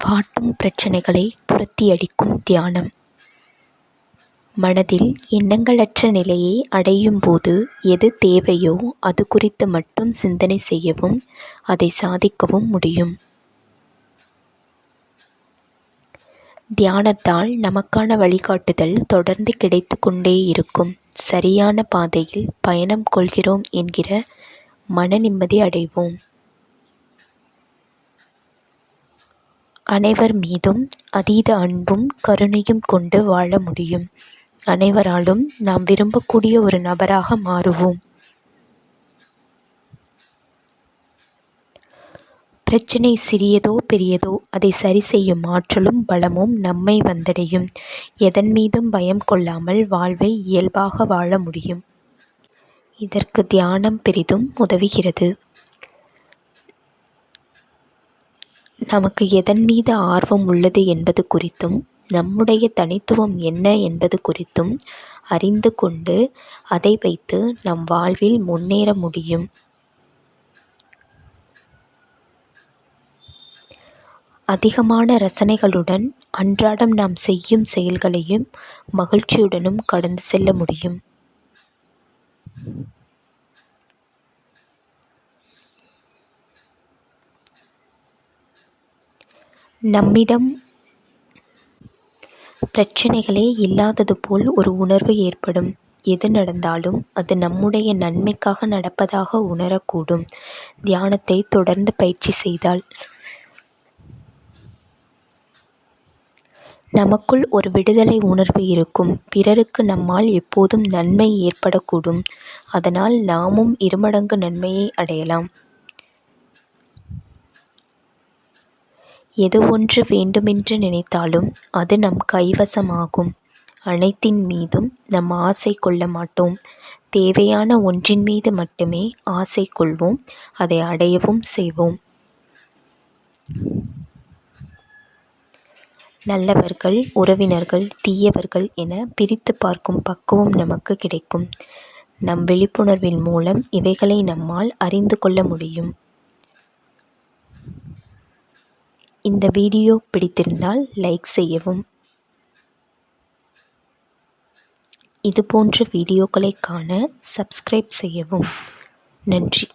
வாட்டும் பிரச்சனைகளை துரத்தியடிக்கும் தியானம். மனதில் எண்ணங்களற்ற நிலையை அடையும் போது எது தேவையோ அது குறித்து மட்டும் சிந்தனை செய்யவும் அதை சாதிக்கவும் முடியும். தியானத்தால் நமக்கான வழிகாட்டுதல் தொடர்ந்து கிடைத்து கொண்டே இருக்கும். சரியான பாதையில் பயணம் கொள்கிறோம் என்கிற மன நிம்மதி அடைவோம். அனைவர் மீதும் அதீத அன்பும் கருணையும் கொண்டு வாழ முடியும். அனைவராலும் நாம் விரும்பக்கூடிய ஒரு நபராக மாறுவோம். பிரச்சனை சிறியதோ பெரியதோ அதை சரி செய்யும் ஆற்றலும் பலமும் நம்மை வந்தடையும். எதன் மீதும் பயம் கொள்ளாமல் வாழ்வை இயல்பாக வாழ முடியும். இதற்கு தியானம் பெரிதும் உதவுகிறது. நமக்கு எதன் மீது ஆர்வம் உள்ளது என்பது குறித்தும் நம்முடைய தனித்துவம் என்ன என்பது குறித்தும் அறிந்து கொண்டு அதை வைத்து நம் வாழ்வில் முன்னேற முடியும். அதிகமான ரசனைகளுடன் அன்றாடம் நாம் செய்யும் செயல்களையும் மகிழ்ச்சியுடனும் கடந்து செல்ல முடியும். நம்மிடம் பிரச்சனைகளே இல்லாதது போல் ஒரு உணர்வு ஏற்படும். எது நடந்தாலும் அது நம்முடைய நன்மைக்காக நடப்பதாக உணரக்கூடும். தியானத்தை தொடர்ந்து பயிற்சி செய்தால் நமக்குள் ஒரு விடுதலை உணர்வு இருக்கும். பிறருக்கு நம்மால் எப்போதும் நன்மை ஏற்படக்கூடும். அதனால் நாமும் இருமடங்கு நன்மையை அடையலாம். எது ஒன்று வேண்டுமென்று நினைத்தாலும் அது நம் கைவசமாகும். அனைத்தின் மீதும் நம் ஆசை கொள்ள மாட்டோம். தேவையான ஒன்றின் மீது மட்டுமே ஆசை கொள்வோம். அதை அடையவும் செய்வோம். நல்லவர்கள், உறவினர்கள், தீயவர்கள் என பிரித்து பார்க்கும் பக்குவம் நமக்கு கிடைக்கும். நம் விழிப்புணர்வின் மூலம் இவைகளை நம்மால் அறிந்து கொள்ள முடியும். இந்த வீடியோ பிடித்திருந்தால் லைக் செய்யவும். இதுபோன்ற வீடியோக்களை காண சப்ஸ்கிரைப் செய்யவும். நன்றி.